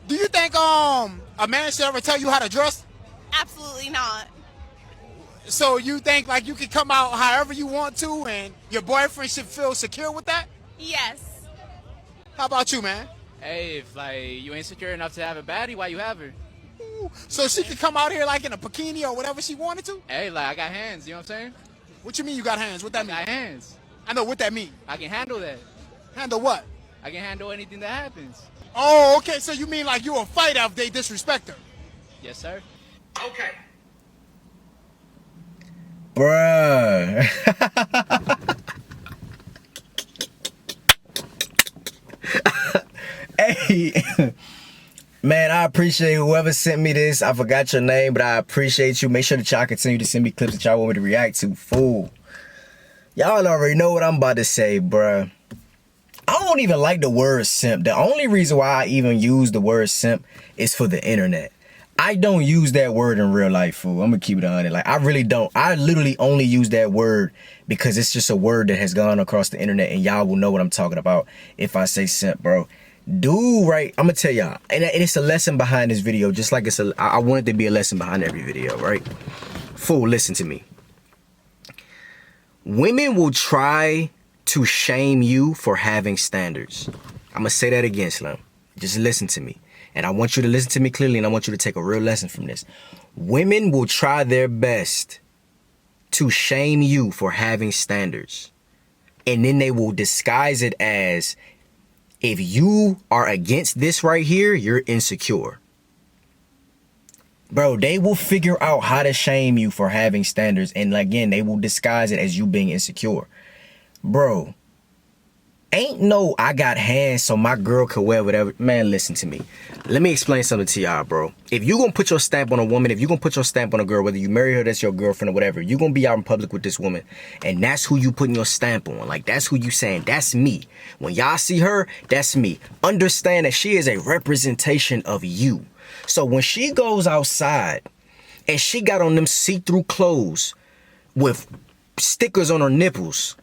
Do you think a man should ever tell you how to dress? Absolutely not. So you think like you can come out however you want to, and your boyfriend should feel secure with that? Yes. How about you, man? Hey, if like you ain't secure enough to have a baddie, why you have her? So she could come out here like in a bikini or whatever she wanted to? Hey, like I got hands, you know what I'm saying? What you mean you got hands? What that I mean? got hands. I know what that mean. I can handle that. Handle what? I can handle anything that happens. Oh, okay. So you mean like you a fighter if they disrespect her? Yes, sir. Okay. Bruh. Hey, man, I appreciate whoever sent me this. I forgot your name, but I appreciate you. Make sure that y'all continue to send me clips that y'all want me to react to. Fool. Y'all already know what I'm about to say, bruh. I don't even like the word simp. The only reason why I even use the word simp is for the internet. I don't use that word in real life, fool. I'm gonna keep it 100. Like, I really don't. I literally only use that word because it's just a word that has gone across the internet, and y'all will know what I'm talking about if I say simp, bro. Dude, right? I'm gonna tell y'all, and it's a lesson behind this video, just like I want it to be a lesson behind every video, right? Fool, listen to me. Women will try to shame you for having standards. I'm gonna say that again, Slim. Just listen to me. And I want you to listen to me clearly, and I want you to take a real lesson from this. Women will try their best to shame you for having standards. And then they will disguise it as, if you are against this right here, you're insecure. Bro, they will figure out how to shame you for having standards. And again, they will disguise it as you being insecure. Bro, ain't no I got hands so my girl could wear whatever. Man, listen to me. Let me explain something to y'all, bro. If you gonna put your stamp on a woman, if you gonna put your stamp on a girl, whether you marry her, that's your girlfriend or whatever, you gonna be out in public with this woman, and that's who you putting your stamp on. Like, that's who you saying, that's me. When y'all see her, that's me. Understand that she is a representation of you. So when she goes outside and she got on them see-through clothes with stickers on her nipples,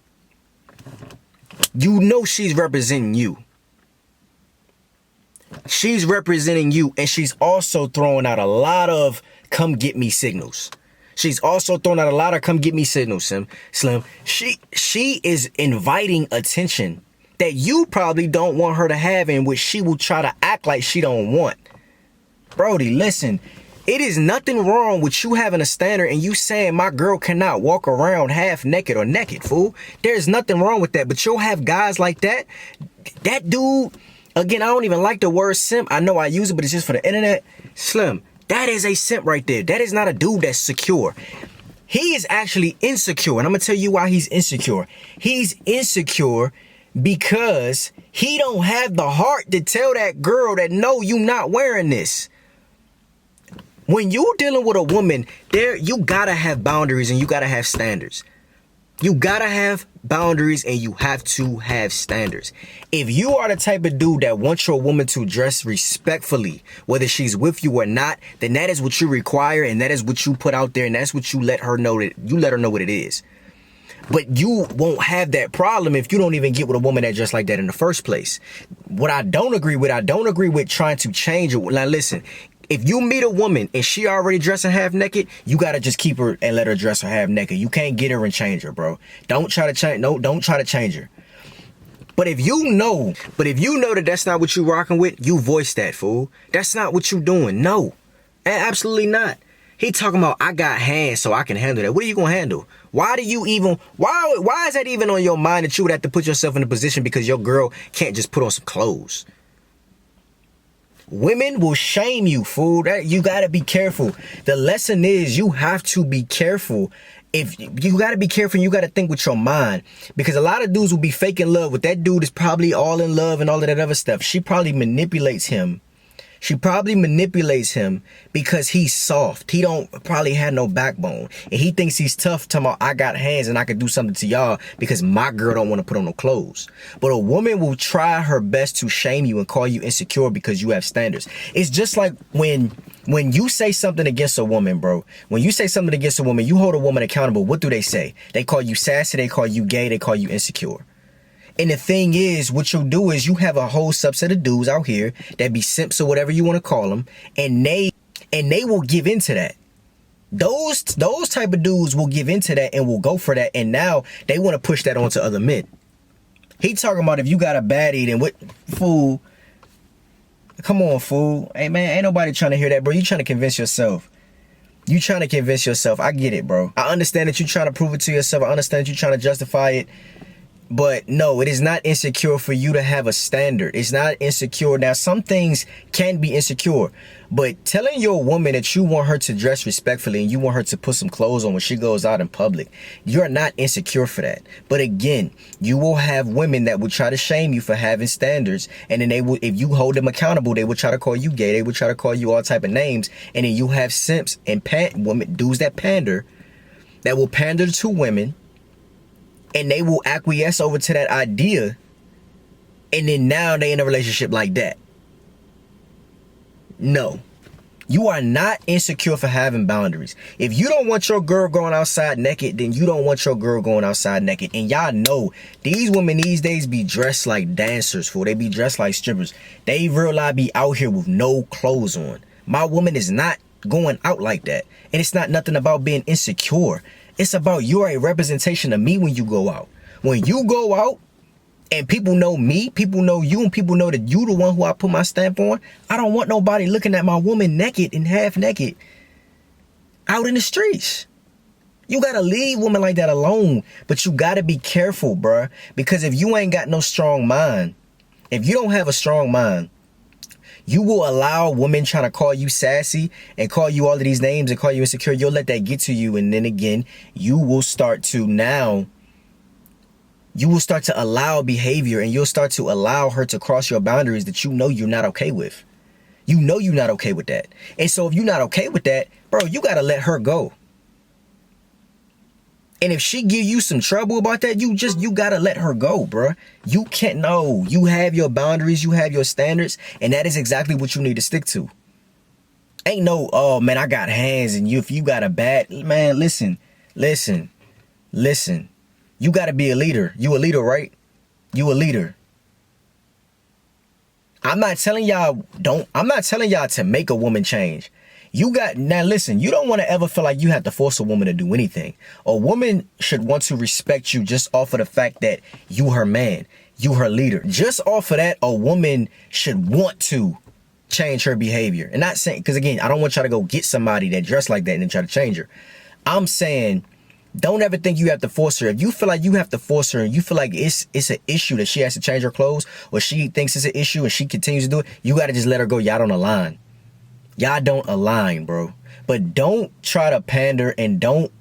you know she's representing you. She's representing you, and she's also throwing out a lot of come get me signals. She's also throwing out a lot of come get me signals, Slim. She is inviting attention that you probably don't want her to have, and which she will try to act like she don't want. Brody, listen. It is nothing wrong with you having a standard and you saying my girl cannot walk around half naked or naked, fool. There's nothing wrong with that. But you'll have guys like that. That dude, again, I don't even like the word simp. I know I use it, but it's just for the internet. Slim, that is a simp right there. That is not a dude that's secure. He is actually insecure. And I'm going to tell you why he's insecure. He's insecure because he don't have the heart to tell that girl that, no, you not wearing this. When you dealing with a woman, you gotta have boundaries and you gotta have standards. You gotta have boundaries and you have to have standards. If you are the type of dude that wants your woman to dress respectfully, whether she's with you or not, then that is what you require and that is what you put out there, and that's what you let her know, that you let her know what it is. But you won't have that problem if you don't even get with a woman that dressed like that in the first place. What I don't agree with trying to change it. Now listen, if you meet a woman and she already dressing half naked, you gotta just keep her and let her dress her half naked. You can't get her and change her, bro. Don't try to change. No, don't try to change her. But if you know that that's not what you rocking with, you voice that, fool. That's not what you doing. No, absolutely not. He talking about I got hands so I can handle that. What are you gonna handle? Why do you even? Why is that even on your mind that you would have to put yourself in a position because your girl can't just put on some clothes? Women will shame you, fool. You gotta be careful. The lesson is you have to be careful. If you gotta be careful, you gotta think with your mind, because a lot of dudes will be faking love, but that dude is probably all in love and all of that other stuff. She probably manipulates him. She probably manipulates him because he's soft. He don't probably have no backbone. And he thinks he's tough, talking about I got hands and I can do something to y'all because my girl don't want to put on no clothes. But a woman will try her best to shame you and call you insecure because you have standards. It's just like when you say something against a woman, bro. When you say something against a woman, you hold a woman accountable. What do they say? They call you sassy, they call you gay, they call you insecure. And the thing is, what you'll do is you have a whole subset of dudes out here that be simps or whatever you want to call them, and they will give into that. Those type of dudes will give into that and will go for that, and now they want to push that onto other men. He talking about if you got a baddie, then what, fool? Come on, fool. Hey, man, ain't nobody trying to hear that, bro. You trying to convince yourself. You trying to convince yourself. I get it, bro. I understand that you trying to prove it to yourself. I understand that you trying to justify it. But no, it is not insecure for you to have a standard. It's not insecure. Now, some things can be insecure, but telling your woman that you want her to dress respectfully and you want her to put some clothes on when she goes out in public, you're not insecure for that. But again, you will have women that will try to shame you for having standards, and then they will, if you hold them accountable, they will try to call you gay. They will try to call you all type of names, and then you have simps and women, dudes that pander, that will pander to women. And they will acquiesce over to that idea. And then now they in a relationship like that. No. You are not insecure for having boundaries. If you don't want your girl going outside naked, then you don't want your girl going outside naked. And y'all know, these women these days be dressed like dancers, fool. They be dressed like strippers. They real life be out here with no clothes on. My woman is not going out like that. And it's not nothing about being insecure. It's about you're a representation of me when you go out. When you go out and people know me, people know you, and people know that you the one who I put my stamp on, I don't want nobody looking at my woman naked and half naked out in the streets. You gotta leave women like that alone. But you gotta be careful, bruh. Because if you ain't got no strong mind, if you don't have a strong mind, you will allow women trying to call you sassy and call you all of these names and call you insecure. You'll let that get to you. And then again, you will start to allow behavior, and you'll start to allow her to cross your boundaries that you know you're not okay with. You know you're not okay with that. And so if you're not okay with that, bro, you got to let her go. And if she give you some trouble about that, you got to let her go, bruh. You can't know. You have your boundaries. You have your standards. And that is exactly what you need to stick to. Ain't no, oh, man, I got hands. And if you got a bad, man, listen. You got to be a leader. You a leader, right? You a leader. I'm not telling y'all to make a woman change. Now listen, you don't want to ever feel like you have to force a woman to do anything. A woman should want to respect you just off of the fact that you her man, you her leader. Just off of that, a woman should want to change her behavior. And not saying, because again, I don't want y'all to go get somebody that dressed like that and then try to change her. I'm saying, don't ever think you have to force her. If you feel like you have to force her and you feel like it's an issue that she has to change her clothes, or she thinks it's an issue and she continues to do it, you got to just let her go. Y'all don't align. Y'all don't align, bro. But don't try to pander and don't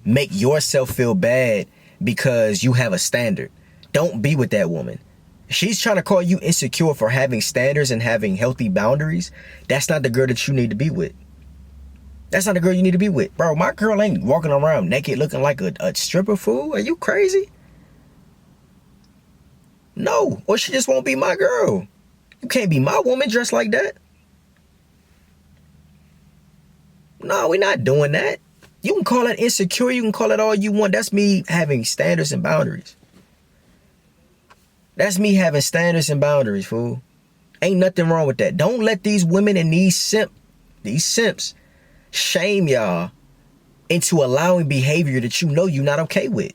make yourself feel bad because you have a standard. Don't be with that woman. She's trying to call you insecure for having standards and having healthy boundaries. That's not the girl that you need to be with. That's not the girl you need to be with. Bro, my girl ain't walking around naked looking like a stripper, fool. Are you crazy? No. Or she just won't be my girl. You can't be my woman dressed like that. No, we're not doing that. You can call it insecure. You can call it all you want. That's me having standards and boundaries. That's me having standards and boundaries, fool. Ain't nothing wrong with that. Don't let these women and these simps shame y'all into allowing behavior that you know you're not okay with.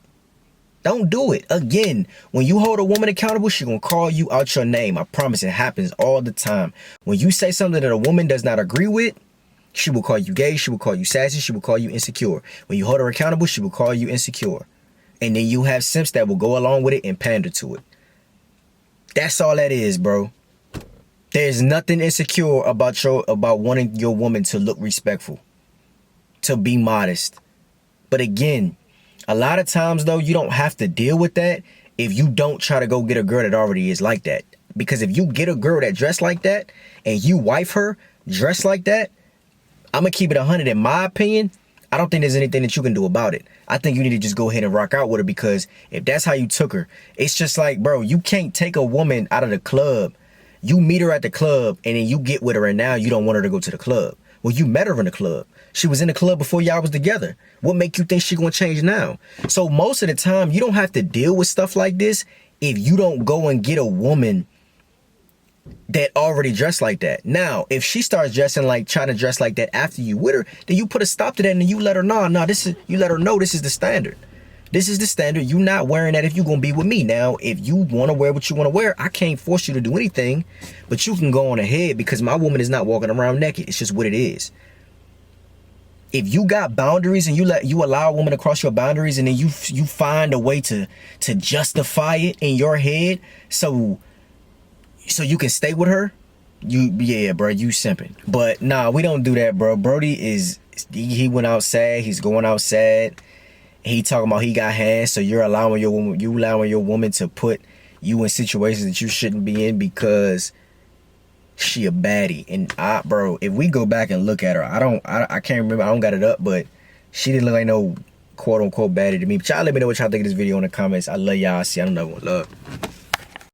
Don't do it. Again, when you hold a woman accountable, she gonna call you out your name. I promise it happens all the time. When you say something that a woman does not agree with, she will call you gay. She will call you sassy. She will call you insecure. When you hold her accountable, she will call you insecure. And then you have simps that will go along with it and pander to it. That's all that is, bro. There's nothing insecure about wanting your woman to look respectful, to be modest. But again, a lot of times though, you don't have to deal with that if you don't try to go get a girl that already is like that. Because if you get a girl that dressed like that and you wife her dressed like that, I'm going to keep it 100. In my opinion, I don't think there's anything that you can do about it. I think you need to just go ahead and rock out with her, because if that's how you took her, it's just like, bro, you can't take a woman out of the club. You meet her at the club and then you get with her and now you don't want her to go to the club. Well, you met her in the club. She was in the club before y'all was together. What make you think she going to change now? So most of the time, you don't have to deal with stuff like this if you don't go and get a woman that already dressed like that. Now, if she starts dressing like, trying to dress like that after you with her, then you put a stop to that and you let her know. No, you let her know this is the standard. This is the standard. You not wearing that if you're going to be with me. Now, if you want to wear what you want to wear, I can't force you to do anything, but you can go on ahead because my woman is not walking around naked. It's just what it is. If you got boundaries and you allow a woman to cross your boundaries, and then you find a way to justify it in your head so you can stay with her, yeah, bro, you simping. But nah, we don't do that, bro. Brody he went out sad. He's going out sad. He talking about he got hands, so you're allowing your woman to put you in situations that you shouldn't be in because she a baddie. And bro, if we go back and look at her, I can't remember, I don't got it up, but she didn't look like no quote unquote baddie to me. But y'all let me know what y'all think of this video in the comments. I love y'all. See, I don't know. Love.